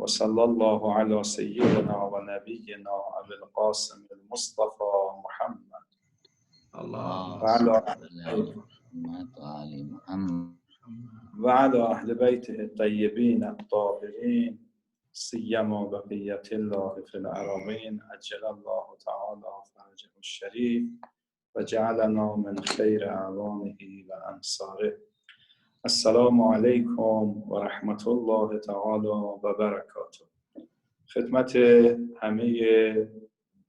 وصلى الله على سيدنا ونبينا أبي القاسم المصطفى محمد وعلى أهل بيته الطيبين الطاهرين سيما بقية الله في الأراضين عجل الله تعالى فرجه الشريف وجعلنا من خير أعوانه وأنصاره. السلام علیکم و رحمت الله تعالی و برکاته. خدمت همه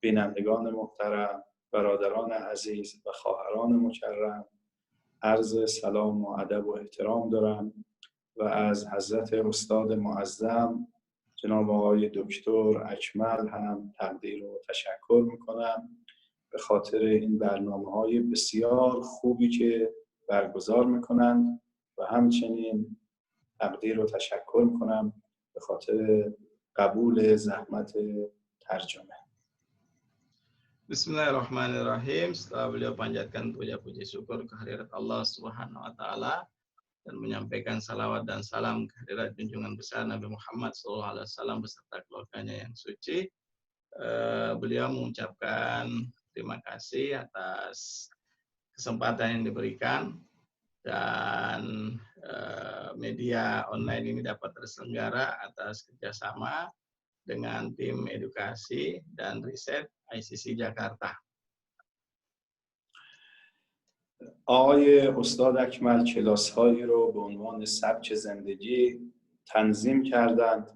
بینندگان محترم، برادران عزیز و خواهران مکرم عرض سلام و ادب و احترام دارم و از حضرت استاد معظم جناب آقای دکتر اکمل هم تقدیر و تشکر میکنم به خاطر این برنامه‌های بسیار خوبی که برگزار میکنند و همچنین تقدیر و تشکر میکنم به خاطر قبول زحمت ترجمه. Bismillahirrahmanirrahim. Setelah beliau panjatkan puja-puji syukur kehadirat Allah Subhanahu wa taala dan menyampaikan salawat dan salam kehadirat junjungan besar Nabi Muhammad SAW beserta keluarganya yang suci, beliau mengucapkan terima kasih atas kesempatan yang diberikan dan media online ini dapat terselenggara atas kerjasama dengan tim edukasi dan riset ICC Jakarta. آقای استاد اکمل کلاس‌هایی رو به عنوان سبک زندگی تنظیم کردند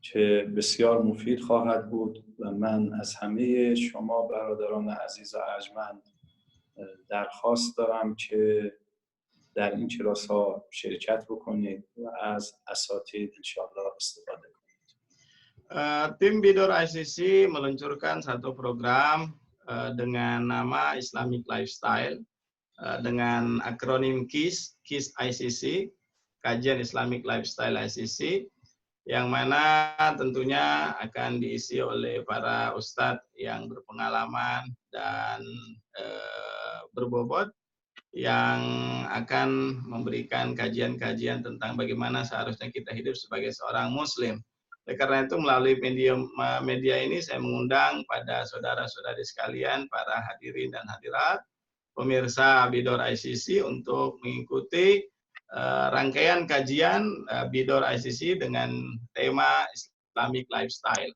که بسیار مفید خواهد بود و من از همه شما برادران عزیز و ارجمند درخواست دارم که در این کلاس‌ها شرکت بکنید و از اساتید انشاءالله استفاده کنید. Tim Bidor ICC meluncurkan satu program dengan nama Islamic Lifestyle dengan akronim KIS ICC, Kajian Islamic Lifestyle ICC, yang mana tentunya akan diisi oleh para ustadz yang berpengalaman dan berbobot yang akan memberikan kajian-kajian tentang bagaimana seharusnya kita hidup sebagai seorang muslim. Oleh karena itu melalui media ini saya mengundang pada saudara-saudari sekalian, para hadirin dan hadirat, pemirsa Bidor ICC untuk mengikuti rangkaian kajian Bidor ICC dengan tema Islamic Lifestyle.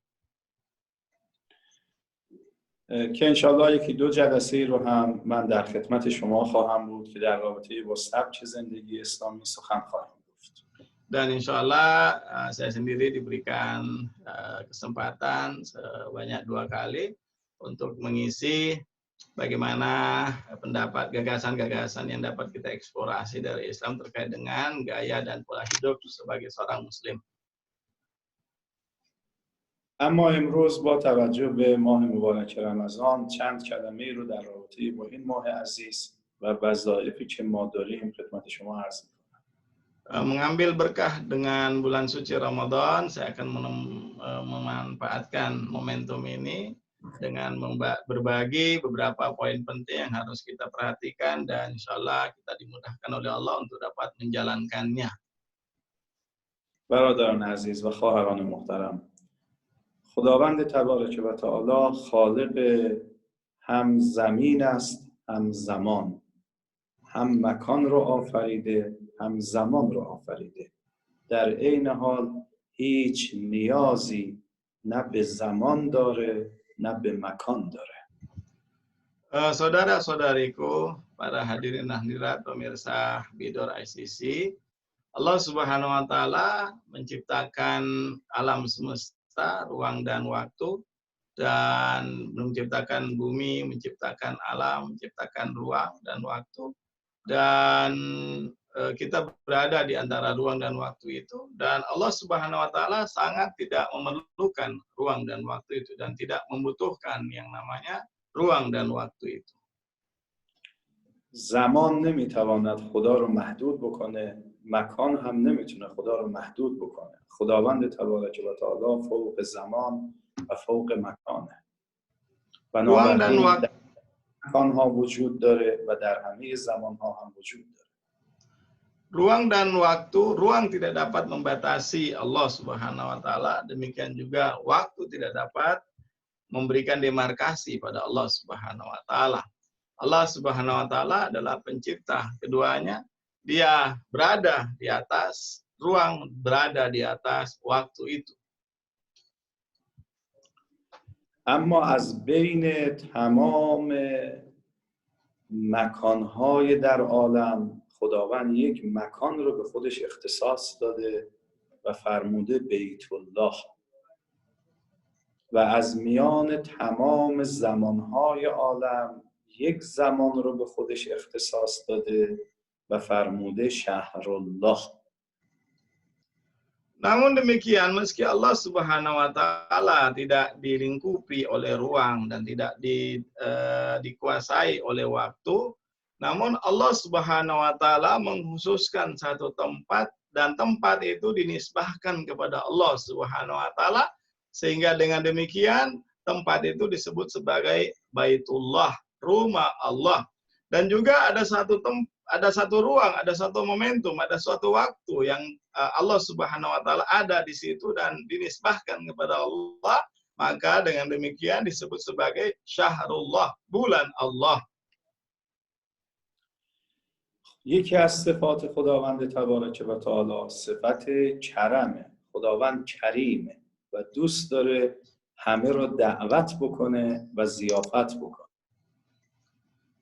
که انشاءالله یکی دو جلسه رو هم من در خدمت شما خواهم بود که در رابطه با سبک زندگی اسلامی سخن خواهم گفت. Dan insyaallah saya sendiri diberikan kesempatan sebanyak 2 kali untuk mengisi bagaimana pendapat gagasan-gagasan yang dapat kita eksplorasi dari Islam terkait dengan gaya dan pola hidup sebagai seorang muslim. اما امروز با توجه به ماه مبارک رمضان چند کلمه رو در رابطه با این ماه عزیز و وظایفی که ما داریم خدمت شما عرض می‌کنم. Mengambil berkah dengan bulan suci Ramadan, saya akan memanfaatkan momentum ini dengan berbagi beberapa poin penting yang harus kita perhatikan dan insyaallah kita dimudahkan oleh Allah untuk dapat menjalankannya. برادران عزیز و خواهران محترم، خداوند تبارک و تعالی خالق هم زمین است، هم زمان، هم مکان رو آفریده، هم زمان رو آفریده. در عین حال هیچ نیازی نه به زمان داره نه به مکان داره. Saudara-saudariku, para hadirin dan hadirat pemirsa Bidor ICC, Allah Subhanahu wa taala menciptakan alam semesta, ruang dan waktu, dan menciptakan bumi, menciptakan alam, menciptakan ruang dan waktu, dan kita berada di antara ruang dan waktu itu, dan Allah Subhanahu wa taala sangat tidak memerlukan ruang dan waktu itu dan tidak membutuhkan yang namanya ruang dan waktu itu. زمان نمیتواند خدا رو محدود بکنه، مکان هم نمیتونه خدا رو محدود بکنه. خداوند تبارک و تعالی فوق زمان و فوق مکانه. بنابراین در مکان ها وجود داره و در همه زمان ها هم وجود داره. Ruang dan waktu, ruang tidak dapat membatasi Allah Subhanahu wa taala, demikian juga waktu tidak dapat memberikan demarkasi pada Allah Subhanahu wa taala. Allah Subhanahu wa taala adalah pencipta keduanya. Dia berada di atas ruang, berada di atas waktu itu. اما از بین تمام مکانهای در عالم خداوند یک مکان رو به خودش اختصاص داده و فرموده بیت الله، و از میان تمام زمانهای عالم یک زمان رو به خودش اختصاص داده و فرموده شهر الله. Namun demikian, meski Allah Subhanahu wa taala tidak dilingkupi oleh ruang dan tidak dikuasai oleh waktu, namun Allah Subhanahu wa taala mengkhususkan satu tempat, dan tempat itu dinisbahkan kepada Allah Subhanahu wa taala, sehingga dengan demikian tempat itu disebut sebagai Baitullah, rumah Allah. Dan juga ada satu ruang, ada satu momentum, ada suatu waktu yang Allah Subhanahu wa taala ada di situ dan dinisbahkan kepada Allah, maka dengan demikian disebut sebagai Syahrullah, bulan Allah. یکی از صفات خداوند تبارک و تعالی صفت کرمه. خداوند کریمه و دوست داره همه رو دعوت بکنه و ضیافت بکنه.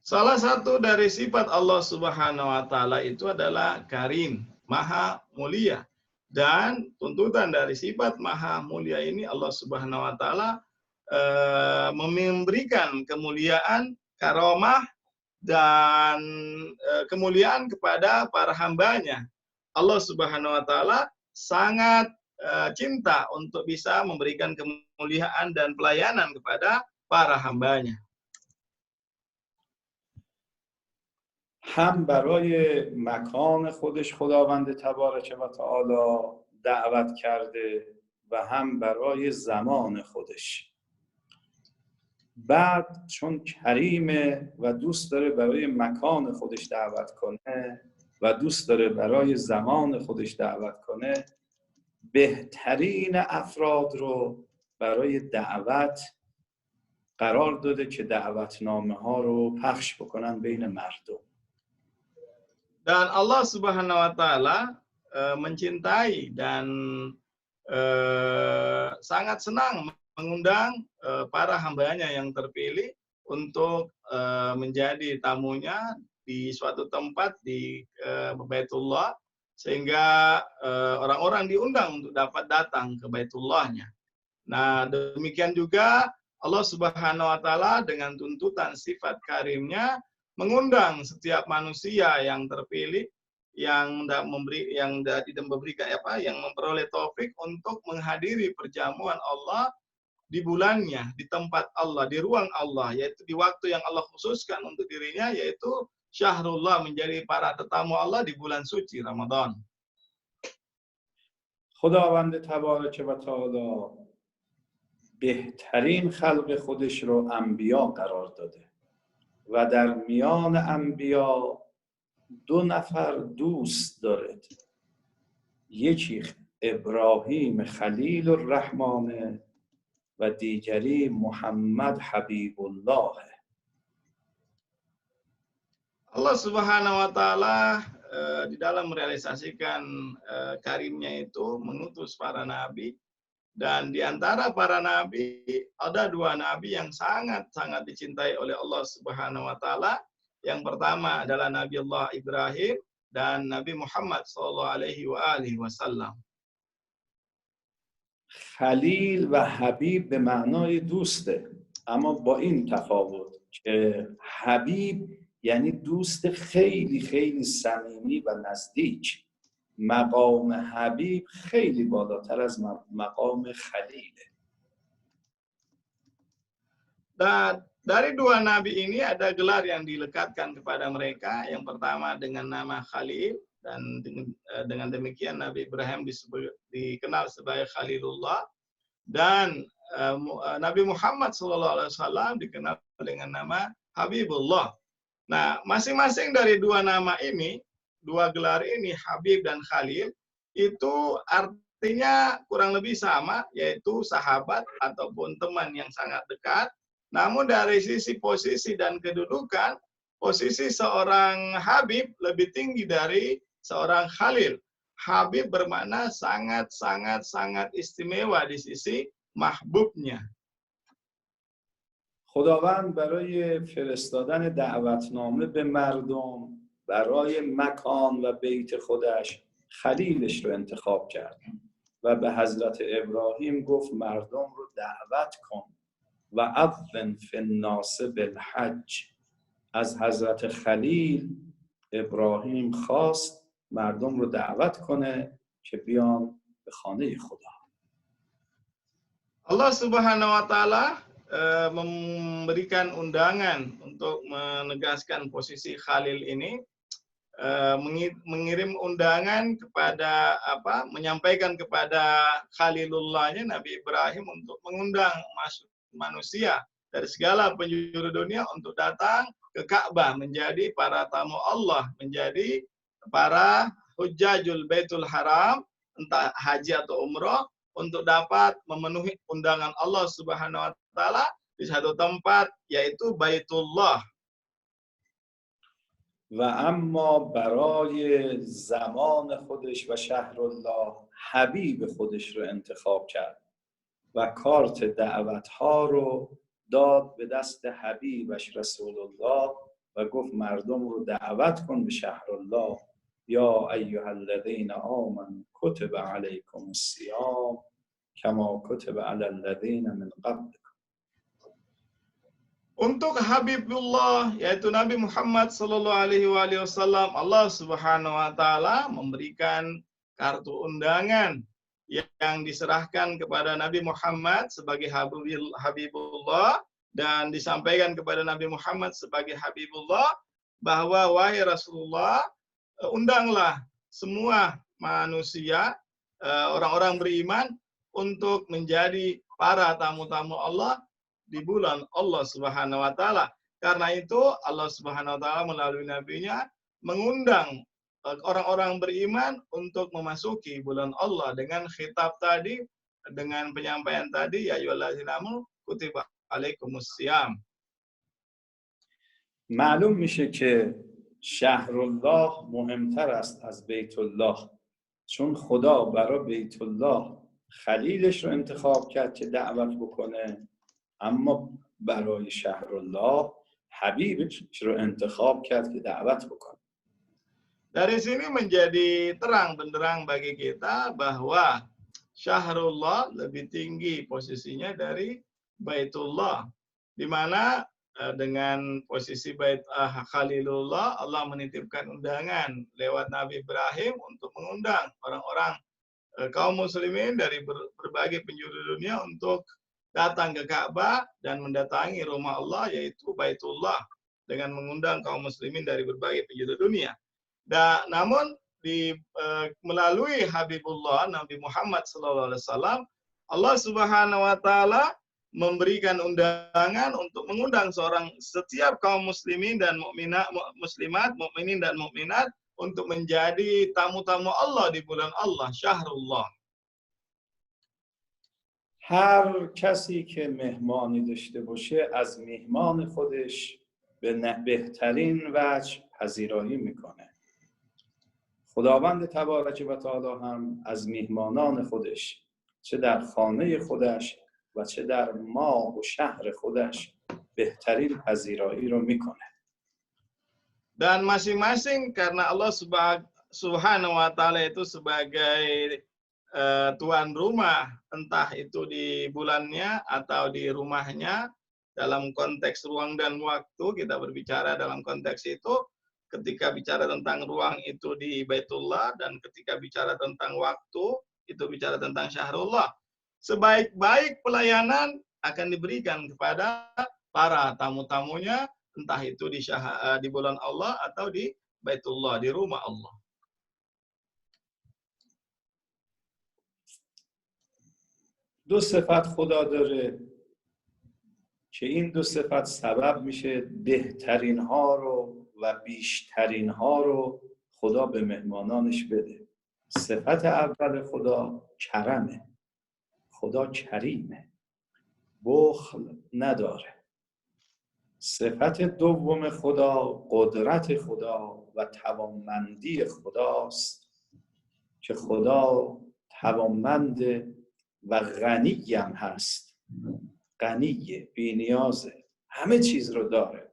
Salah satu dari sifat Allah Subhanahu wa taala itu adalah Karim, Maha Mulia. Dan tuntutan dari sifat Maha Mulia ini, Allah Subhanahu wa taala memberikan kemuliaan, karamah dan kemuliaan kepada para hambanya. Allah Subhanahu wa taala sangat cinta untuk bisa memberikan kemuliaan dan pelayanan kepada para hambanya. هم برای مکان خودش خداوند تبارک و تعالی دعوت کرده و هم برای زمان خودش. بعد چون کریمه و دوست داره برای مکان خودش دعوت کنه و دوست داره برای زمان خودش دعوت کنه، بهترین افراد رو برای دعوت قرار داده که دعوتنامه ها رو پخش بکنن بین مردم. Dan Allah Subhanahu wa taala mencintai dan sangat senang mengundang para hambanya yang terpilih untuk menjadi tamunya di suatu tempat di Baitullah, sehingga orang-orang diundang untuk dapat datang ke Baitullahnya. Nah, demikian juga Allah Subhanahu wa taala dengan tuntutan sifat karimnya mengundang setiap manusia yang terpilih yang memperoleh taufik untuk menghadiri perjamuan Allah di bulannya, di tempat Allah, di ruang Allah, yaitu di waktu yang Allah khususkan untuk dirinya, yaitu Syahrullah, menjadi para tetamu Allah di bulan suci Ramadan. خداوند تبارک و تعالی بهترین خلق خودش رو انبیا قرار داده و در میان انبیا 2 نفر دوست دارد. یکی ابراهیم خلیل الرحمن و دیگری محمد حبیب الله. Allah Subhanahu wa taala di dalam merealisasikan karimnya itu mengutus para nabi, dan di antara para nabi ada 2 nabi yang sangat-sangat dicintai oleh Allah Subhanahu wa taala. Yang pertama adalah Nabi Allah Ibrahim dan Nabi Muhammad SAW. خلیل و حبیب به معنای دوسته، اما با این تفاوت که حبیب یعنی دوست خیلی خیلی صمیمی و نزدیک. مقام حبیب خیلی بالاتر از مقام خلیله. Dan dari 2 nabi ini ada gelar yang dilekatkan kepada mereka. Yang pertama dengan nama Khalil, dan dengan demikian Nabi Ibrahim dikenal sebagai Khalilullah, dan Nabi Muhammad SAW dikenal dengan nama Habibullah. Nah, masing-masing dari 2 nama ini dua gelar ini, Habib dan Khalil, itu artinya kurang lebih sama, yaitu sahabat ataupun teman yang sangat dekat. Namun dari sisi posisi dan kedudukan, posisi seorang Habib lebih tinggi dari seorang Khalil. Habib bermakna sangat istimewa di sisi mahbubnya. خداوند برای فرستادن دعوتنامه به مردم برای مکان و بیت خودش خلیلش رو انتخاب کرد و به حضرت ابراهیم گفت مردم رو دعوت کن و اذن فی الناس بالحج. از حضرت خلیل ابراهیم خواست مردم رو دعوت کنه که بیان به خانه خدا. Allah Subhanahu wa taala memberikan undangan untuk menegaskan posisi Khalil ini, mengirim undangan kepada menyampaikan kepada Khalilullahnya Nabi Ibrahim untuk mengundang manusia dari segala penjuru dunia untuk datang ke Ka'bah menjadi para tamu Allah, menjadi para hujjajul Baitul Haram, entah haji atau umrah, untuk dapat memenuhi undangan Allah Subhanahu wa taala di satu tempat, yaitu Baitullah. و اما برای زمان خودش و شهر الله حبیب خودش رو انتخاب کرد و کارت دعوت‌ها رو داد به دست حبیبش رسول الله و گفت مردم رو دعوت کن به شهر الله. یا ایها الذین آمنوا کتب علیکم الصیام کما کتب علی الذین من قبلکم. Untuk Habibullah, yaitu Nabi Muhammad Sallallahu Alaihi Wasallam, Allah Subhanahu Wa Taala memberikan kartu undangan yang diserahkan kepada Nabi Muhammad sebagai Habibullah dan disampaikan kepada Nabi Muhammad sebagai Habibullah bahwa wahai Rasulullah, undanglah semua manusia, orang-orang beriman untuk menjadi para tamu-tamu Allah di bulan Allah Subhanahu wa taala. Karena itu Allah Subhanahu wa taala melalui nabinya mengundang orang-orang beriman untuk memasuki bulan Allah dengan khitab tadi, dengan penyampaian tadi, ya ayyuhallazina amanu kutiba alaikumusiyam. معلوم میشه که شهر الله مهمتر است از بیت الله، چون خدا برای بیت الله خلیلش رو انتخاب کرد که دعوت بکنه، اما برای شهر الله حبیبش رو انتخاب کرد که دعوت بکنه. Dari sini menjadi terang benderang bagi kita bahwa Syahrullah lebih tinggi posisinya dari Baitullah, di mana dengan posisi Khalilullah, Allah menitipkan undangan lewat Nabi Ibrahim untuk mengundang orang-orang kaum muslimin dari berbagai penjuru dunia untuk datang ke Ka'bah dan mendatangi rumah Allah, yaitu Baitullah, dengan mengundang kaum muslimin dari berbagai penjuru dunia. Namun melalui Habibullah Nabi Muhammad SAW, Allah Subhanahu wa taala memberikan undangan untuk mengundang setiap kaum muslimin dan muslimat, mukminin dan mukminat untuk menjadi tamu-tamu Allah di bulan Allah, Syahrullah. هر کسی که مهمانی داشته باشه از مهمان خودش به بهترین وجه پذیرایی میکنه. خداوند تبارک و تعالی هم از میهمانان خودش چه در خانه خودش و چه در ماه و شهر خودش بهترین پذیرایی رو میکنه. Dan masing-masing karena Allah Subhanahu wa taala itu sebagai tuan rumah, entah itu di bulannya atau di rumahnya, dalam konteks ruang dan waktu kita berbicara dalam konteks itu, ketika bicara tentang ruang itu di Baitullah dan ketika bicara tentang waktu itu bicara tentang Syahrullah. Sebaik-baik pelayanan akan diberikan kepada para tamu-tamunya, entah itu di bulan Allah atau di Baitullah, di rumah Allah. دو صفت خدا داره که این دو صفت سبب میشه بهترین ها رو و بیشترین ها رو خدا به مهمانانش بده. صفت اول خدا کرمه، خدا کریمه، بخل نداره. صفت دوم خدا قدرت خدا و توانمندی خداست که خدا توانمند و غنی هم هست، غنیه، بی‌نیازه، همه چیز رو داره.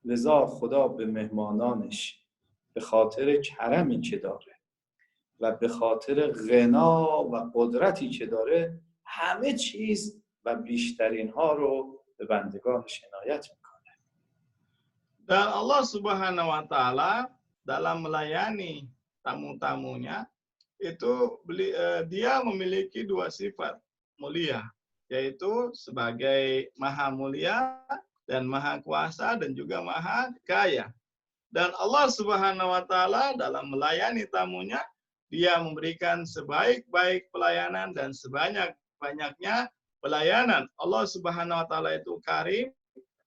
لذا خدا به مهمانانش به خاطر کرمی که داره و به خاطر غنا و قدرتی که داره همه چیز و بیشترین ها رو به bendegانش عنایت میکنه. Dan Allah Subhanahu wa taala dalam melayani tamu-tamunya itu dia memiliki dua sifat mulia, yaitu sebagai maha mulia dan maha kuasa dan juga maha kaya. Dan Allah Subhanahu wa taala dalam melayani tamunya, dia memberikan sebaik-baik pelayanan dan sebanyak-banyaknya pelayanan. Allah Subhanahu wa taala itu karim,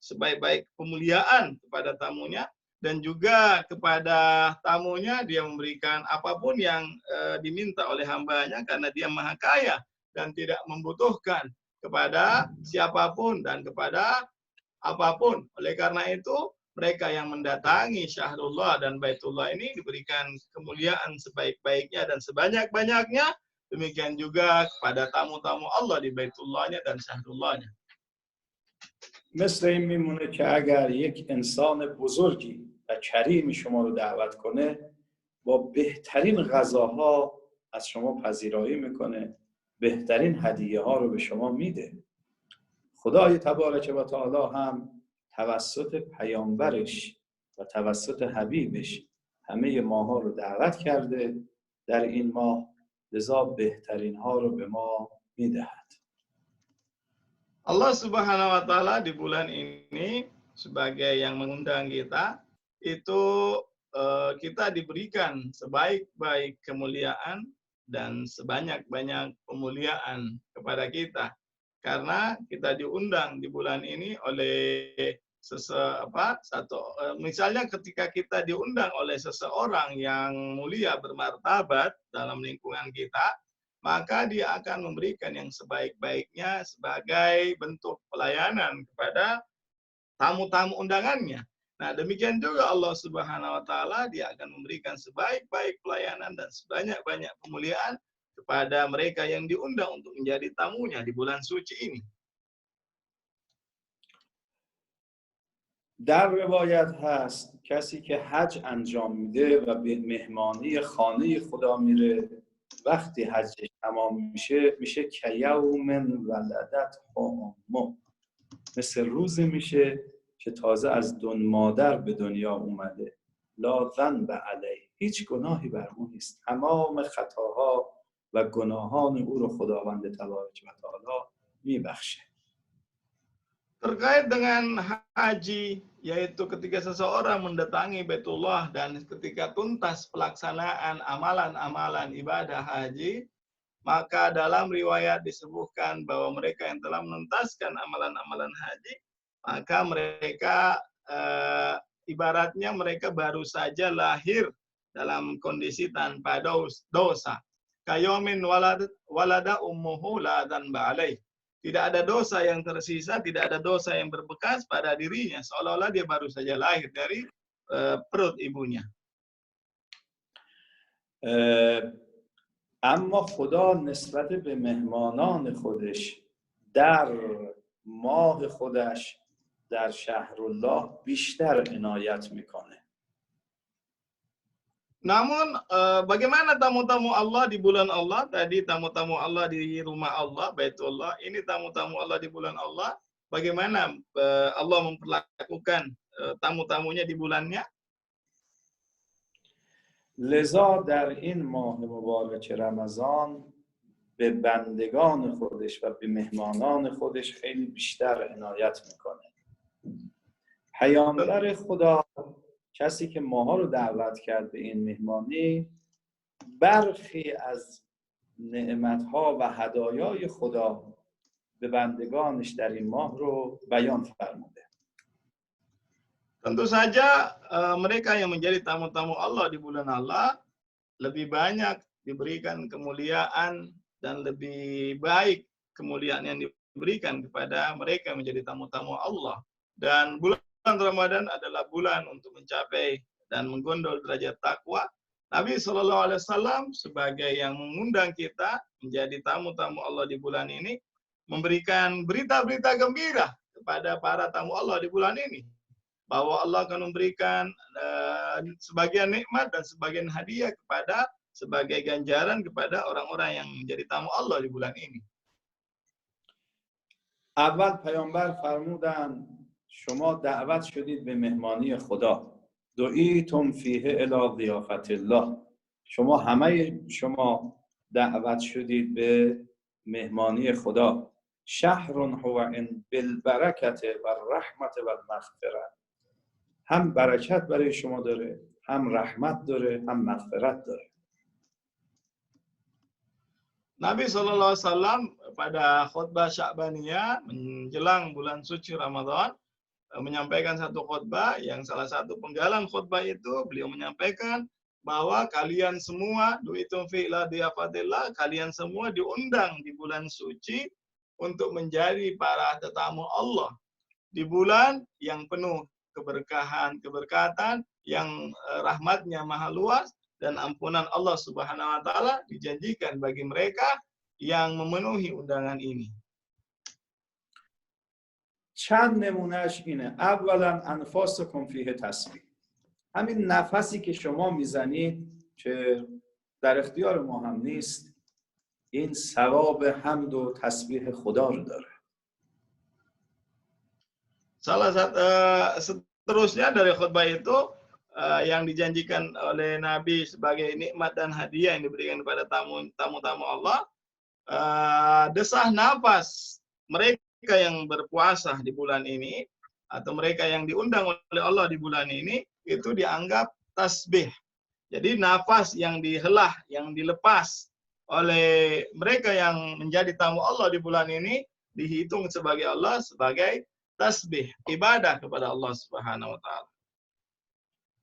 sebaik-baik pemuliaan kepada tamunya, dan juga kepada tamunya dia memberikan apapun yang diminta oleh hambanya karena dia maha kaya dan tidak membutuhkan kepada siapapun dan kepada apapun. Oleh karena itu mereka yang mendatangi Syahrullah dan Baitullah ini diberikan kemuliaan sebaik-baiknya dan sebanyak-banyaknya. Demikian juga kepada tamu-tamu Allah di Baitullahnya dan Syahrullahnya. مثل این میمونه که اگر یک انسان بزرگی و کریمی شما رو دعوت کنه، با بهترین غذاها از شما پذیرایی میکنه، بهترین هدیه ها رو به شما میده. خدای تبارک و تعالی هم توسط پیامبرش و توسط حبیبش همه ماها رو دعوت کرده در این ماه، لذا بهترین ها رو به ما میدهد. Allah Subhanahu wa taala di bulan ini sebagai yang mengundang kita itu kita diberikan sebaik-baik kemuliaan dan sebanyak-banyak pemuliaan kepada kita karena kita diundang di bulan ini oleh misalnya ketika kita diundang oleh seseorang yang mulia bermartabat dalam lingkungan kita, maka dia akan memberikan yang sebaik-baiknya sebagai bentuk pelayanan kepada tamu-tamu undangannya. Nah, demikian juga Allah Subhanahu wa taala, dia akan memberikan sebaik-baik pelayanan dan sebanyak-banyak pemuliaan kepada mereka yang diundang untuk menjadi tamunya di bulan suci ini. در روایت هست کسی که حج انجام میده و به مهمانی خانه خدا میره، وقتی حجش تمام میشه که یوم ولدت امه، مثل روزی میشه که تازه از مادر به دنیا اومده. لا ذنب علیه، هیچ گناهی بر او نیست، تمام خطاها و گناهان او رو خداوند تبارک و تعالی میبخشه. Terkait dengan haji, yaitu ketika seseorang mendatangi Baitullah dan ketika tuntas pelaksanaan amalan-amalan ibadah haji, maka dalam riwayat disebutkan bahwa mereka yang telah menuntaskan amalan-amalan haji, maka mereka ibaratnya mereka baru saja lahir dalam kondisi tanpa dosa. Kayomin walada ummuhu la dzanba alaih. Tidak ada dosa yang tersisa, tidak ada dosa yang berbekas pada dirinya, seolah-olah dia baru saja lahir dari perut ibunya. اما خدا نسبت به مهمانان خودش در ماه خودش در شهرالله بیشتر عنایت میکنه. Namun bagaimana tamu-tamu Allah di bulan Allah, tadi tamu-tamu Allah di rumah Allah, Baitullah, ini tamu-tamu Allah di bulan Allah, bagaimana Allah memperlakukan tamu-tamunya di bulannya? لذا در این ماه مبارک رمضان به بندگان خودش و به مهمانان خودش خیلی بیشتر عنایت میکنه. پیامبر خدا، کسی که ماها رو دعوت کرد به این مهمانی، برخی از نعمتها و هدایای خدا به بندگانش در این ماه رو بیان فرموده. Tentu saja mereka yang menjadi tamu-tamu Allah di bulan Allah lebih banyak diberikan kemuliaan dan lebih baik kemuliaan yang diberikan kepada mereka yang menjadi tamu-tamu Allah. Dan bulan Ramadan adalah bulan untuk mencapai dan menggondol derajat takwa. Nabi SAW sebagai yang mengundang kita menjadi tamu-tamu Allah di bulan ini, memberikan berita-berita gembira kepada para tamu Allah di bulan ini, bahwa Allah akan memberikan sebagian nikmat dan sebagian hadiah kepada sebagai ganjaran kepada orang-orang yang menjadi tamu Allah di bulan ini. اول پیامبر فرمودن شما دعوت شدید به مهمانی خدا، دعیتم فیه الی ضیافت الله. شما دعوت شدید به مهمانی خدا. شهر هو بالبرکت و الرحمت و المغفرت. هم برکت برای شما داره، هم رحمت داره، هم مغفرت داره. Nabi SAW pada khutbah Sya'baniyah menjelang bulan suci Ramadan menyampaikan satu khutbah yang salah satu penggalan khutbah itu beliau menyampaikan bahwa kalian semua du'itum fi ila diafatillah, kalian semua diundang di bulan suci untuk menjadi para tetamu Allah di bulan yang penuh keberkahan, keberkatan, yang rahmatnya maha luas, dan ampunan Allah Subhanahu wa taala dijanjikan bagi mereka yang memenuhi undangan ini. چند نمونهش اینه. اولا انفاسکم فیه تسبیح. همین نفسی که شما میزنید که در اختیار ما هم نیست، این ثواب حمد و تسبیح خدا رو داره. Salah satu seterusnya dari khutbah itu yang dijanjikan oleh Nabi sebagai nikmat dan hadiah yang diberikan kepada tamu-tamu Allah, desah nafas mereka yang berpuasa di bulan ini atau mereka yang diundang oleh Allah di bulan ini itu dianggap tasbih. Jadi nafas yang dihelah, yang dilepas oleh mereka yang menjadi tamu Allah di bulan ini dihitung sebagai Allah sebagai tasbih, ibadah kepada Allah Subhanahu wa taala.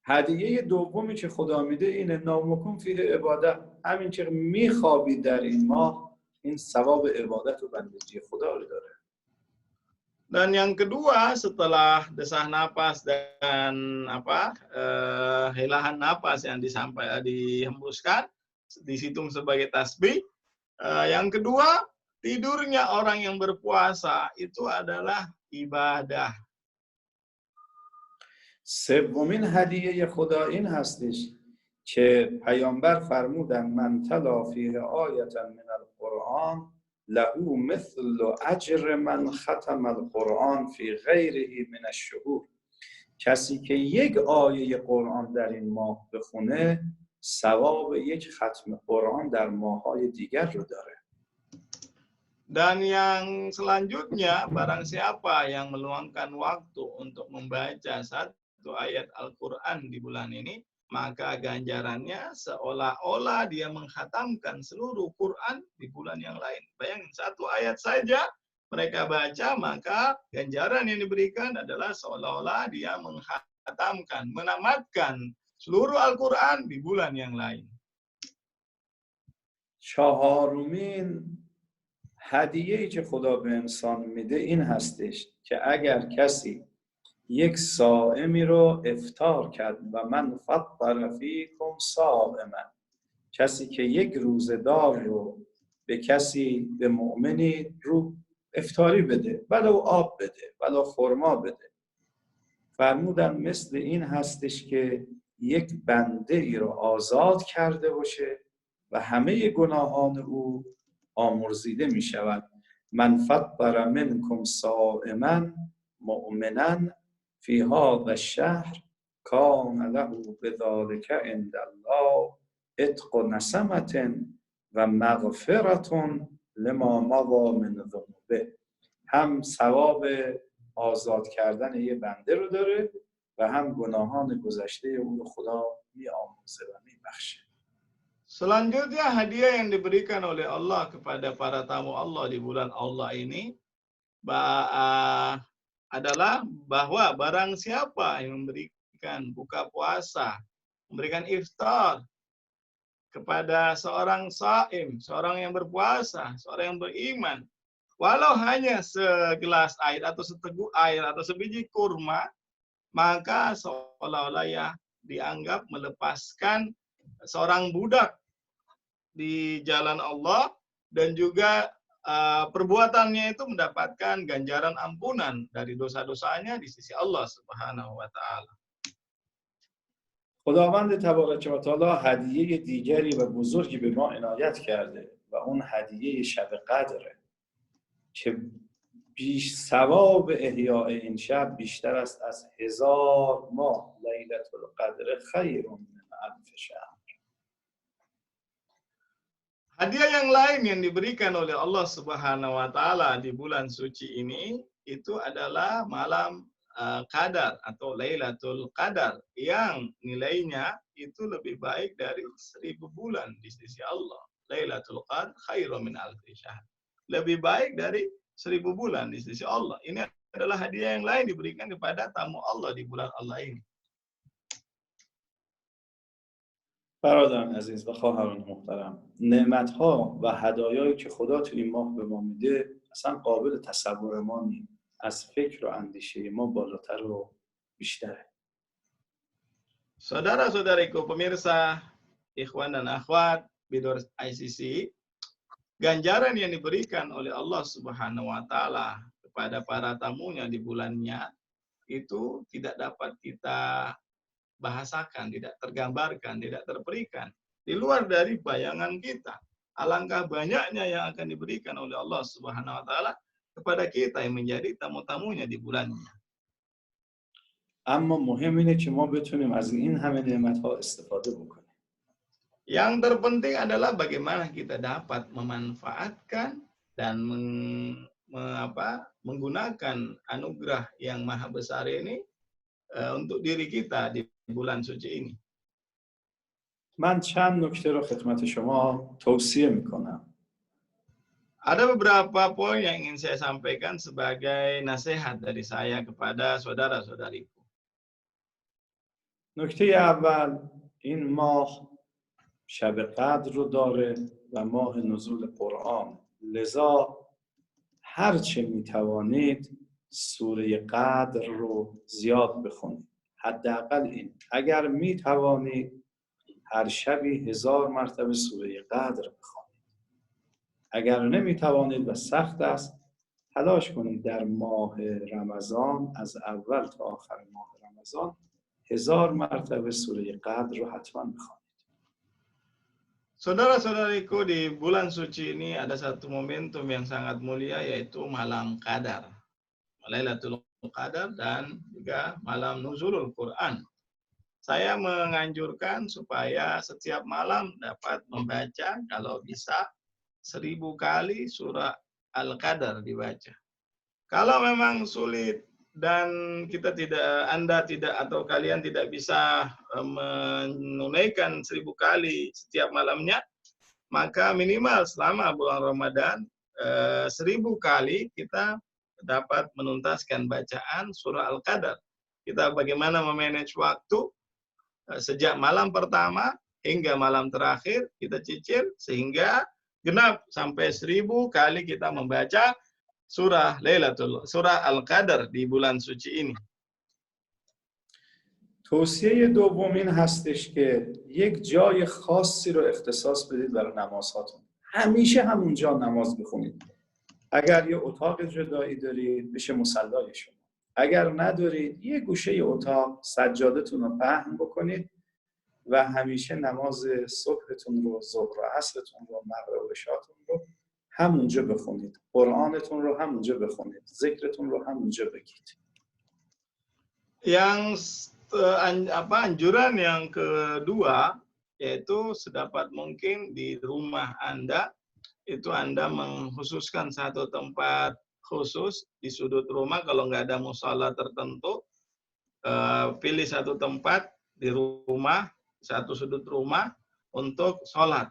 هدیه دومی که خدا میده اینه نامکن فیه عبادت. همین که میخوابید در این ماه، این ثواب عبادت و بندگی خدا رو داره. Dan yang kedua setelah desah napas dan helahan napas yang dihembuskan dihitung sebagai tasbih, yang kedua tidurnya orang yang berpuasa itu adalah ibadah. سومین هدیه خدا این هستش که پیامبر فرمودن من تلا فیه آیة من القرآن له مثل اجر من ختم القرآن فی غیره من الشهور. کسی که یک آیه قرآن در این ماه بخونه ثواب یک ختم قرآن در ماه‌های دیگر رو داره. Dan yang selanjutnya, barang siapa yang meluangkan waktu untuk membaca satu ayat Al-Quran di bulan ini, maka ganjarannya seolah-olah dia menghatamkan seluruh Quran di bulan yang lain. Bayangin, satu ayat saja mereka baca, maka ganjaran yang diberikan adalah seolah-olah dia menghatamkan, menamatkan seluruh Al-Quran di bulan yang lain. چهارمین هدیه‌ای که خدا به انسان میده این هستش که اگر کسی یک صائمی رو افطار کرد و من فطر فیکم صائما، کسی که یک روزه‌دار رو به کسی، به مؤمنی رو افطاری بده، ولو آب بده، ولو خرما بده، فرمودن مثل این هستش که یک بنده ای رو آزاد کرده باشه و همه گناهان او آمرزیده می شود. من فطر منکم صائما مؤمنا فی هذا الشهر کان له بذلک عند الله عتق نسمة و مغفرة لما مضى من ذنوبه. هم ثواب آزاد کردن یه بنده رو داره و هم گناهان گذشته او رو خدا می آمرزه و می بخشه. Selanjutnya hadiah yang diberikan oleh Allah kepada para tamu Allah di bulan Allah ini adalah bahwa barang siapa yang memberikan buka puasa, memberikan iftar kepada seorang saim, seorang yang berpuasa, seorang yang beriman, walau hanya segelas air atau seteguk air atau sebiji kurma, maka seolah-olah ya dianggap melepaskan seorang budak di jalan Allah, dan juga perbuatannya itu mendapatkan ganjaran ampunan dari dosa-dosanya di sisi Allah Subhanahu wa taala. خداوند تبارک و تعالی هدیه دیگری و بزرگی به ما عنایت کرده و اون هدیه شب قدره که بیش ثواب احیاء این شب بیشتر است از 1000 ماه. لیلة القدر خیر من الف شهر. Hadiah yang lain yang diberikan oleh Allah Subhanahu wa taala di bulan suci ini itu adalah malam Qadar atau Lailatul Qadar yang nilainya itu lebih baik dari 1000 bulan di sisi Allah. Lailatul Qadar khairum min alfi syahr. Lebih baik dari 1000 bulan di sisi Allah. Ini adalah hadiah yang lain diberikan kepada tamu Allah di bulan Allah ini. برادران عزیز و خواهران محترم، نعمت‌ها و هدایایی که خدا تو این ماه به ما میده اصلا قابل تصور ما نیست. از فکر و اندیشه ما بالاتر و بیشتره. Saudara-saudariku pemirsa, ikhwan dan akhwat Bidor ICC, ganjaran yang diberikan oleh Allah Subhanahu wa taala kepada para tamunya di bulannya itu tidak dapat kita bahasakan, tidak tergambarkan, tidak terperikan. Di luar dari bayangan kita. Alangkah banyaknya yang akan diberikan oleh Allah Subhanahu wa taala kepada kita yang menjadi tamu-tamunya di bulannya. اما مهم اینه که ما بتونیم از این همه نعمت‌ها استفاده بکنیم. Yang terpenting adalah bagaimana kita dapat memanfaatkan dan menggunakan anugerah yang maha besar ini untuk diri kita di bulan suci ini. من چند نکته رو خدمت شما توصیه میکنم. Ada beberapa poin yang ingin saya sampaikan sebagai nasihat dari saya kepada saudara-saudariku. نکته اول، این ماه شب قدر رو داره و ماه نزول قرآن. لذا هر چه میتوانید سوره قدر رو زیاد بخونید. حداقل این. اگر میتوانید هر شبی 1000 مرتبه سوره قدر بخونید. اگر نمیتوانید و سخت است، تلاش کنید در ماه رمضان از اول تا آخر ماه رمضان 1000 مرتبه سوره قدر رو حتما بخونید. Saudara-saudariku, di bulan suci ini ada satu momentum yang sangat mulia, yaitu malam Qadar. Lailatul Qadar dan juga malam Nuzulul Quran. Saya menganjurkan supaya setiap malam dapat membaca kalau bisa 1000 kali surah Al-Qadar dibaca. Kalau memang sulit dan Anda tidak atau kalian tidak bisa menunaikan 1000 kali setiap malamnya, maka minimal selama bulan Ramadan 1000 kali kita dapat menuntaskan bacaan surah Al-Qadar. Kita bagaimana memanage waktu sejak malam pertama hingga malam terakhir kita cicil sehingga genap sampai 1000 kali kita membaca surah Al-Qadar di bulan suci ini. توصیه دوم این هستش که یک جای خاصی رو اختصاص بدید برای نمازهاتون. همیشه همونجا نماز بخونید. اگر یه اتاق جدایی دارید بشه مصلای شما. اگر ندارید یه گوشه اتاق سجادتون رو پهن بکنید و همیشه نماز صبحتون رو، ظهر و عصرتون رو، مغرب و عشاتون رو همونجا بخونید. قرآنتون رو همونجا بخونید. ذکرتون رو همونجا بگید. Yang anjuran yang kedua yaitu sedapat mungkin di rumah Anda itu Anda mengkhususkan satu tempat khusus di sudut rumah. Kalau nggak ada musala tertentu, pilih satu tempat di rumah, satu sudut rumah untuk sholat.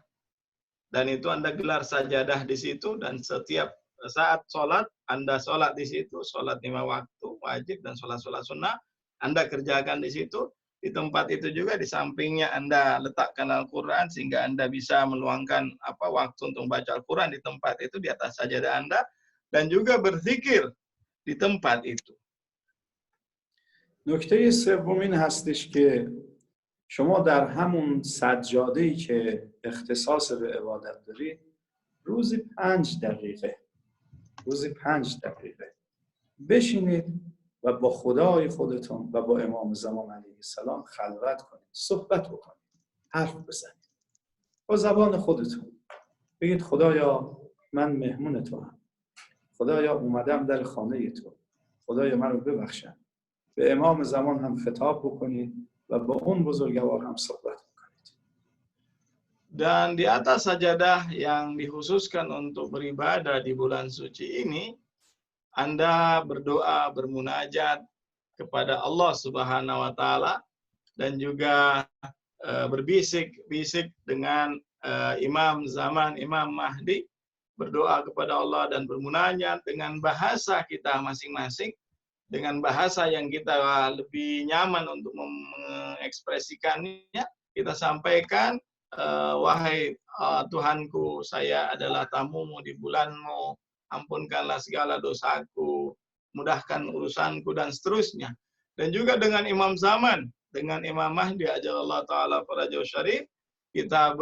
Dan itu Anda gelar sajadah di situ, dan setiap saat sholat Anda sholat di situ, sholat 5 waktu wajib dan sholat-sholat sunnah Anda kerjakan di situ. Di tempat itu juga di sampingnya Anda letakkan Al-Quran sehingga Anda bisa meluangkan waktu untuk baca Al-Quran di tempat itu, di atas sajadah Anda, dan juga berzikir di tempat itu. نکته سوم این هستش که شما در همون سجاده‌ای که اختصاص به عبادت دارید روزی 5 دقیقه بشینید و با خدای خودتون و با امام زمان علیه السلام خلوت کنید، صحبت بکنید، حرف بزنید با زبان خودتون. بگید خدایا من مهمون تو هم، خدایا اومدم در خانه تو، خدایا من رو ببخشن. به امام زمان هم خطاب بکنید و با اون بزرگوار هم صحبت بکنید. Dan di atas sajadah yang dikhususkan untuk beribadah di bulan suci ini, Anda berdoa, bermunajat kepada Allah Subhanahu wa taala dan juga berbisik-bisik dengan imam zaman, Imam Mahdi, berdoa kepada Allah dan bermunajat dengan bahasa kita masing-masing, dengan bahasa yang kita lebih nyaman untuk mengekspresikannya. Kita sampaikan, wahai Tuhanku, saya adalah tamumu di bulanmu, ampunkanlah segala dosaku, mudahkan urusanku, dan seterusnya. Dan juga dengan imam zaman, dengan Imam Mahdi ajallahu ta'ala farajau syarif, kita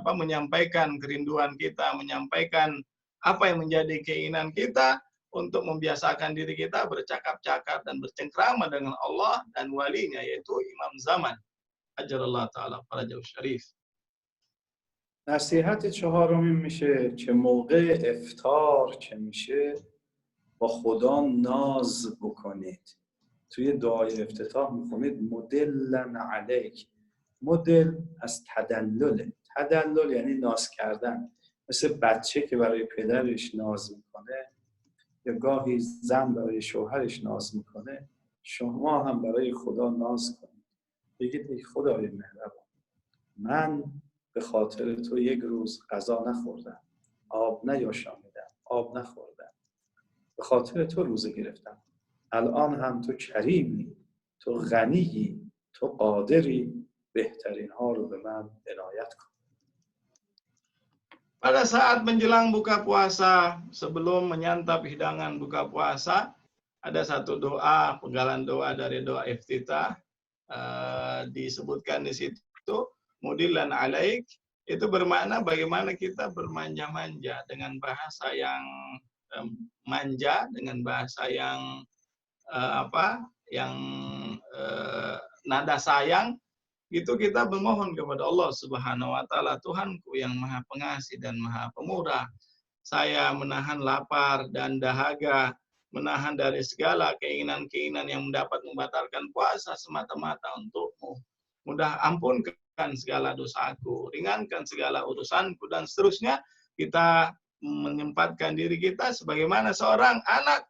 menyampaikan kerinduan kita, menyampaikan apa yang menjadi keinginan kita untuk membiasakan diri kita bercakap-cakap dan bercengkrama dengan Allah dan walinya, yaitu imam zaman ajallahu ta'ala farajau syarif. نصیحت چهارم این میشه که موقع افطار که میشه با خدا ناز بکنید. توی دعای افتتاح میخونید مدلن علیک. مدل از تدلله. تدلل یعنی ناز کردن. مثل بچه که برای پدرش ناز میکنه یا گاهی زن برای شوهرش ناز میکنه، شما هم برای خدا ناز کنید. بگید ای خدای مهربان، من به خاطر تو یک روز غذا نخوردم، آب نیاشامیدم، آب نخوردم، به خاطر تو روزه گرفتم. الان هم تو کریمی، تو غنیی، تو قادری، بهترین ها رو به من عنایت کن. Pada saat menjelang buka puasa, sebelum menyantap hidangan buka puasa, ada satu doa, penggalan doa dari doa iftitah, disebutkan di situ, mudillan alaik, itu bermakna bagaimana kita bermanja-manja dengan bahasa yang manja, dengan bahasa yang nada sayang. Itu kita memohon kepada Allah Subhanahu wa taala, Tuhanku yang Maha Pengasih dan Maha Pemurah, saya menahan lapar dan dahaga, menahan dari segala keinginan-keinginan yang dapat membatalkan puasa semata-mata untuk-Mu. Mudah ampunkan segala dosaku, ringankan segala urusanku, dan seterusnya. Kita menyempatkan diri kita sebagaimana seorang anak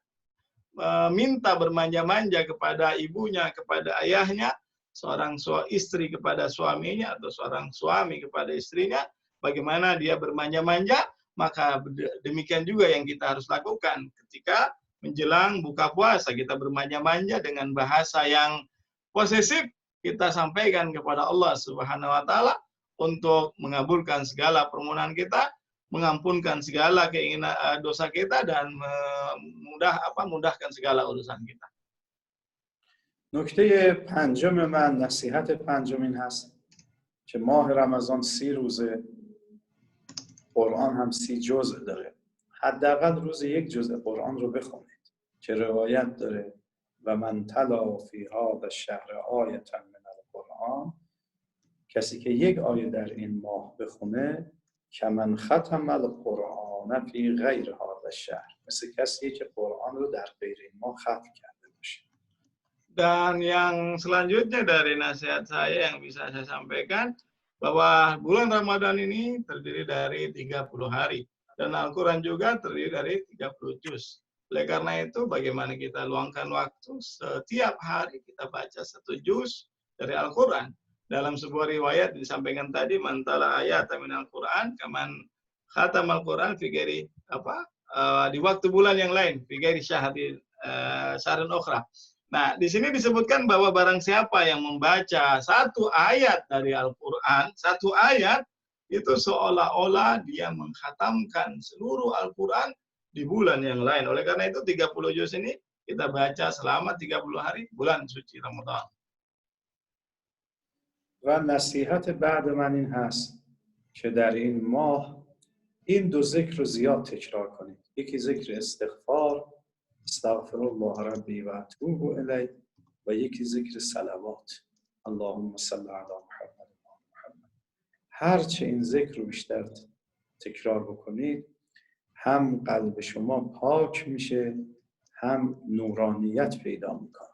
minta bermanja-manja kepada ibunya, kepada ayahnya, seorang istri kepada suaminya, atau seorang suami kepada istrinya, bagaimana dia bermanja-manja, maka demikian juga yang kita harus lakukan ketika menjelang buka puasa. Kita bermanja-manja dengan bahasa yang posesif, kita sampaikan kepada Allah Subhanahu wa taala untuk mengabulkan segala permohonan kita, mengampunkan segala keinginan dosa kita, dan mudahkan segala urusan kita. نکته پنجم من، نصیحت پنجم این هست که ماه رمضان 30 روزه، قرآن هم 30 جزء داره. حداقل روز یک جزء قرآن رو بخونید که روایت داره و من تلا فی هذا الشهر آیة من القرآن، کسی که یک آیه در این ماه بخونه کمن ختم القرآن فی غیر هذا الشهر، مثل کسی که قرآن رو در غیر این ماه ختم کرده باشه. Dan yang selanjutnya dari nasihat saya yang bisa saya sampaikan, bahwa bulan Ramadan ini terdiri dari 30 hari. Dan Al-Quran juga terdiri dari 30 juz. Oleh karena itu, bagaimana kita luangkan waktu setiap hari kita baca 1 juz dari Al-Quran. Dalam sebuah riwayat disampaikan tadi, mantala ayat min Al-Quran, kaman khatam Al-Quran, di waktu bulan yang lain, figari syahri syarun ukhra. Nah, di sini disebutkan bahwa barang siapa yang membaca satu ayat dari Al-Qur'an, satu ayat itu seolah-olah dia mengkhatamkan seluruh Al-Qur'an di bulan yang lain. Oleh karena itu 30 juz ini kita baca selama 30 hari bulan suci Ramadan. و نصیحت بعد من این هست که در این ماه این دو ذکر رو زیاد تکرار کنید. یکی ذکر استغفار، استغفر الله ربی و اتوب الیه، و یکی ذکر صلوات، اللهم صل علی محمد. هرچه این ذکر رو بیشتر تکرار بکنید، هم قلب شما پاک میشه، هم نورانیت پیدا میکنه.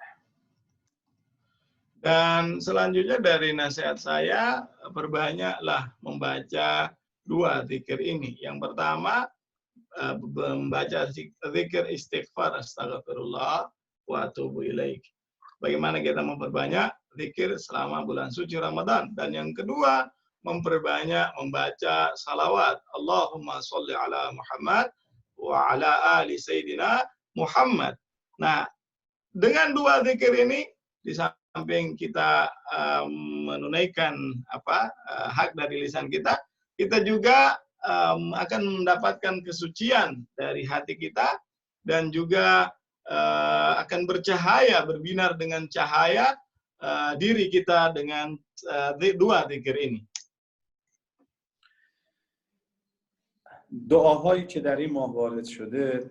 Dan selanjutnya dari nasihat saya, perbanyaklah membaca dua zikir ini. Yang pertama, membaca zikir istighfar, astagfirullah wa atubu ilaik. Bagaimana kita memperbanyak zikir selama bulan suci Ramadan. Dan yang kedua, memperbanyak membaca salawat. Allahumma sholli ala Muhammad wa ala ali Sayyidina Muhammad. Nah, dengan dua zikir ini, di samping kita menunaikan hak dari lisan kita, kita juga akan mendapatkan kesucian dari hati kita dan juga akan bercahaya, berbinar dengan cahaya diri kita dengan dua zikir ini. دعاهایی که در این ماه وارد شده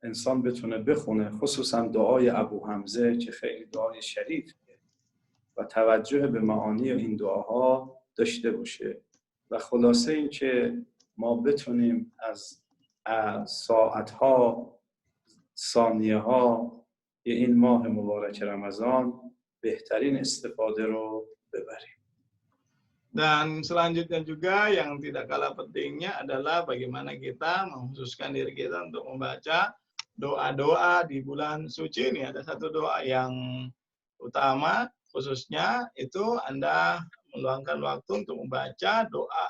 انسان بتونه بخونه، خصوصا دعای ابو حمزه که خیلی دعای شریفیه و توجه به معانی این دعاها داشته باشه و خلاصه این که ما بتونیم از ساعتها، ثانیه ها این ماه مبارک رمضان بهترین استفاده رو ببریم. Dan selanjutnya juga yang tidak kalah pentingnya adalah bagaimana kita mengkhususkan diri kita untuk membaca doa-doa di bulan suci ini. Ada satu doa yang utama khususnya itu Anda meluangkan waktu untuk membaca doa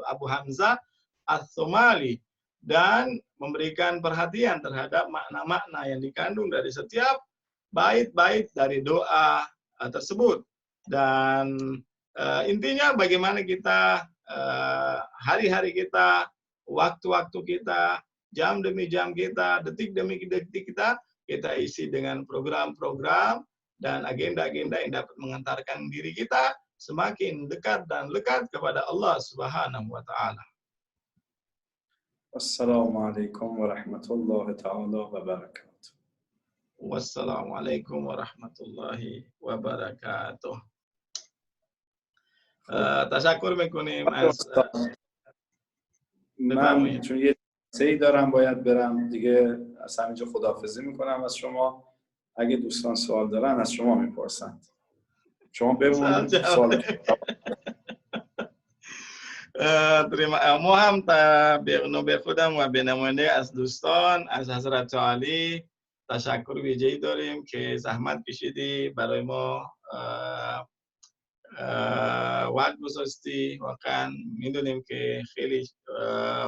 Abu Hamzah As-Somali dan memberikan perhatian terhadap makna-makna yang dikandung dari setiap bait-bait dari doa tersebut. Dan intinya bagaimana kita hari-hari kita, waktu-waktu kita, jam demi jam kita, detik demi detik kita isi dengan program-program dan agenda-agenda yang dapat mengantarkan diri kita semakin dekat dan lekat kepada Allah Subhanahu wa taala. Wassalamualaikum warahmatullahi taala wabarakatuh. Wassalamualaikum warahmatullahi wabarakatuh. تشکر میکنیم از من چون یه سری دارم باید برم دیگه، از همینجا خداحافظی میکنم از شما. اگه دوستان سوال دارن از شما میپرسند. شما بمونید سوال. mohon به خودم و به نماینده از دوستان از حضرت عالی تشکر ویژه‌ای داریم که زحمت کشیدی برای ما وقت گذاشتی. واقعا میدونیم که خیلی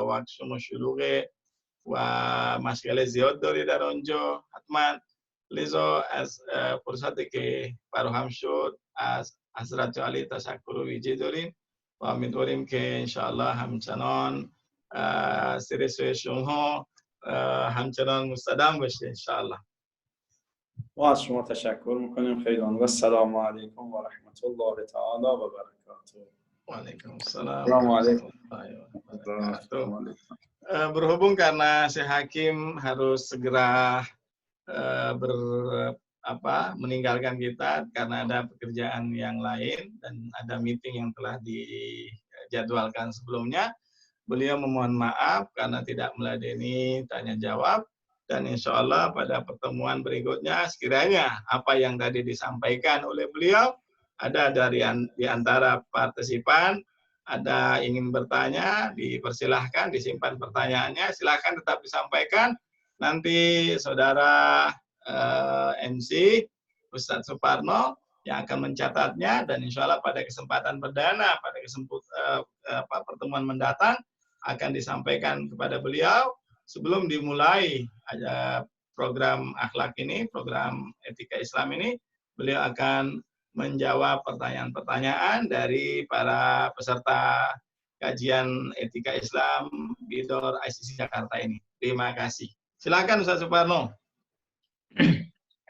وقت شما شلوغه و مشغله زیاد داری در آنجا حتما، لذا از فرصتی که فراهم شد از حضرت علی تشکر ویژه داریم و امیدواریم که انشاءالله همچنان سیر شما همچنان مستدام باشه انشاءالله. ما از شما تشکر میکنیم خیلی. و السلام علیکم و رحمت الله تعالی و برکاته. و علیکم السلام و رحمت الله و برکاته. Berhubung karena Syekh Hakim harus segera meninggalkan kita karena ada pekerjaan yang lain dan ada meeting yang telah dijadwalkan sebelumnya, beliau memohon maaf karena tidak meladeni tanya jawab. Dan insya Allah pada pertemuan berikutnya sekiranya apa yang tadi disampaikan oleh beliau, ada dari di antara partisipan ada ingin bertanya, dipersilahkan, disimpan pertanyaannya, silahkan tetap disampaikan. Nanti saudara MC Ustadz Suparno yang akan mencatatnya, dan insya Allah pada kesempatan perdana, pada pertemuan mendatang akan disampaikan kepada beliau sebelum dimulai ada program akhlak ini, program etika Islam ini, beliau akan menjawab pertanyaan-pertanyaan dari para peserta kajian etika Islam Bidor ICC Jakarta ini. Terima kasih. Silakan Ustaz Suparno.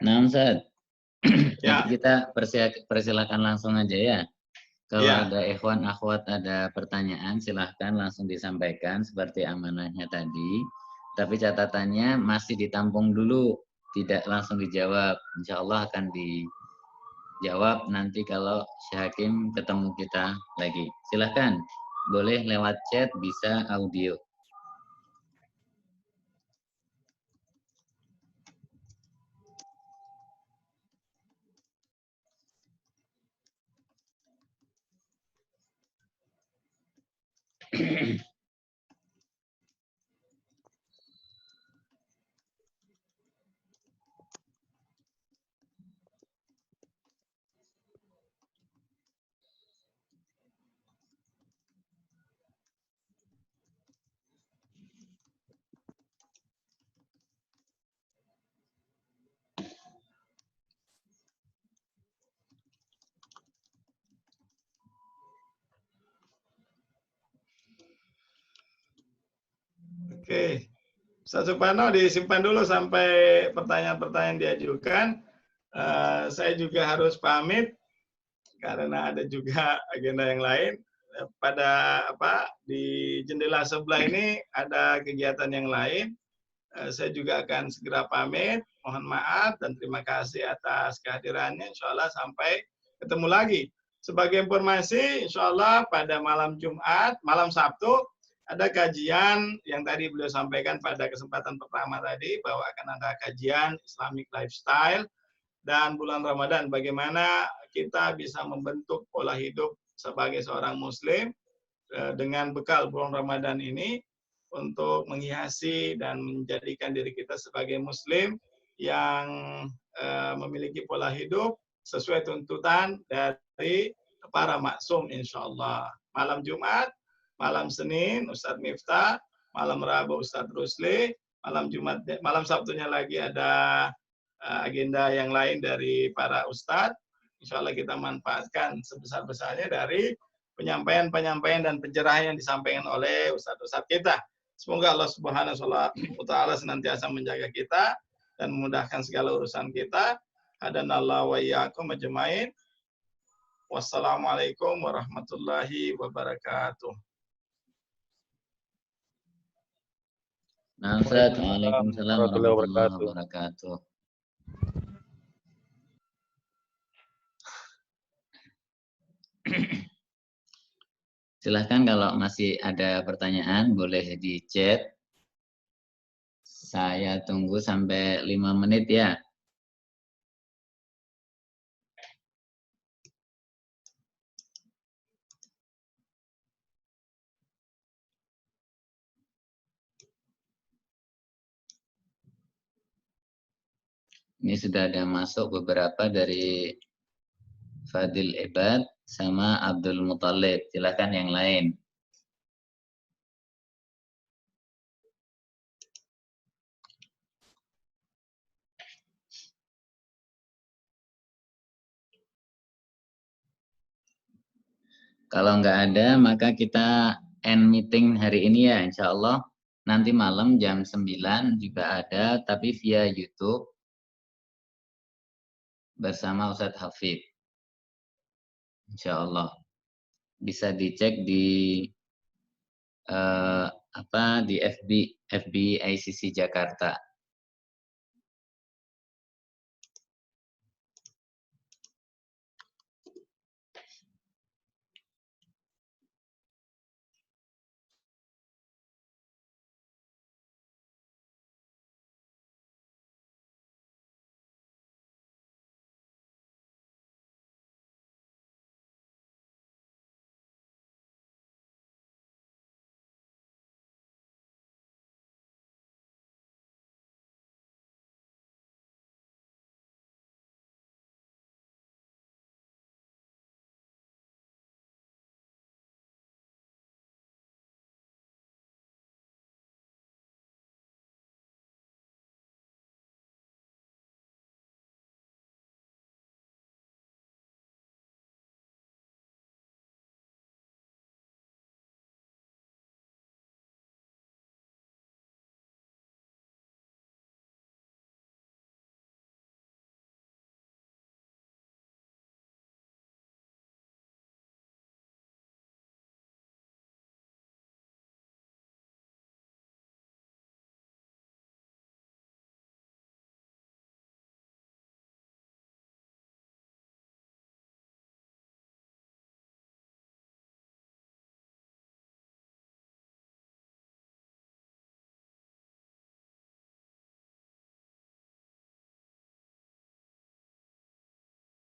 Nah, Ustaz. Ya. Nanti kita persilakan langsung aja ya. Kalau Ya. ada ikhwan akhwat ada pertanyaan silahkan langsung disampaikan seperti amanahnya tadi. Tapi catatannya masih ditampung dulu, tidak langsung dijawab. Insya Allah akan dijawab nanti kalau Syekh Hakim ketemu kita lagi. Silahkan, boleh lewat chat, bisa audio. Oke, Ustaz Suparno disimpan dulu sampai pertanyaan-pertanyaan diajukan. Saya juga harus pamit karena ada juga agenda yang lain. Pada di jendela sebelah ini ada kegiatan yang lain. Saya juga akan segera pamit. Mohon maaf dan terima kasih atas kehadirannya. Insya Allah sampai ketemu lagi. Sebagai informasi, insya Allah pada malam Jumat, malam Sabtu, ada kajian yang tadi beliau sampaikan pada kesempatan pertama tadi, bahwa akan ada kajian Islamic Lifestyle, dan bulan Ramadan, bagaimana kita bisa membentuk pola hidup sebagai seorang Muslim dengan bekal bulan Ramadan ini, untuk menghiasi dan menjadikan diri kita sebagai Muslim yang memiliki pola hidup sesuai tuntutan dari para maksum, insya Allah. Malam Jumat, malam Senin Ustadz Miftah, malam Rabu Ustadz Rusli, malam Sabtunya lagi ada agenda yang lain dari para ustadz. Insya Allah kita manfaatkan sebesar-besarnya dari penyampaian dan pencerahan yang disampaikan oleh ustadz-ustadz kita. Semoga Allah Subhanahu wa Ta'ala senantiasa menjaga kita dan memudahkan segala urusan kita. Hadanallahu wa iyyakum ajmain. Wassalamualaikum warahmatullahi wabarakatuh. Nah, Ustaz, waalaikumsalam warahmatullahi wabarakatuh. Silahkan kalau masih ada pertanyaan boleh di chat. Saya tunggu sampai 5 menit ya. Ini sudah ada masuk beberapa dari Fadil Ibad sama Abdul Muthalib. Silakan yang lain. Kalau nggak ada, maka kita end meeting hari ini ya, insya Allah. Nanti malam jam 9 juga ada, tapi via YouTube bersama Ustadz Hafid. Insya Allah. Bisa dicek di di FB ICC Jakarta.